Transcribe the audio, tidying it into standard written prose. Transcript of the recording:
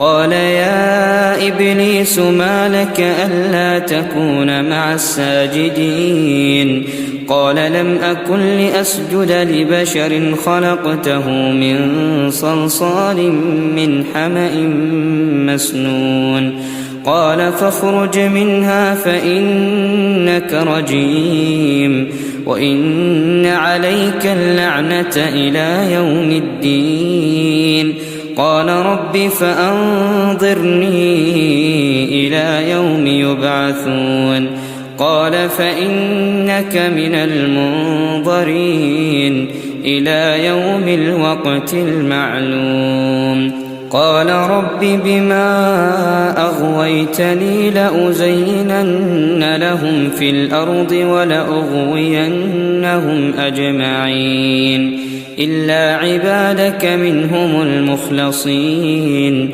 قال يا إبليس ما لك ألا تكون مع الساجدين قال لم أكن لأسجد لبشر خلقته من صلصال من حمأ مسنون قال فاخرج منها فإنك رجيم وإن عليك اللعنة إلى يوم الدين قال رب فأنظرني إلى يوم يبعثون قال فإنك من المنظرين إلى يوم الوقت المعلوم قال رب بما أغويتني لأزينن لهم في الأرض ولأغوينهم أجمعين إلا عبادك منهم المخلصين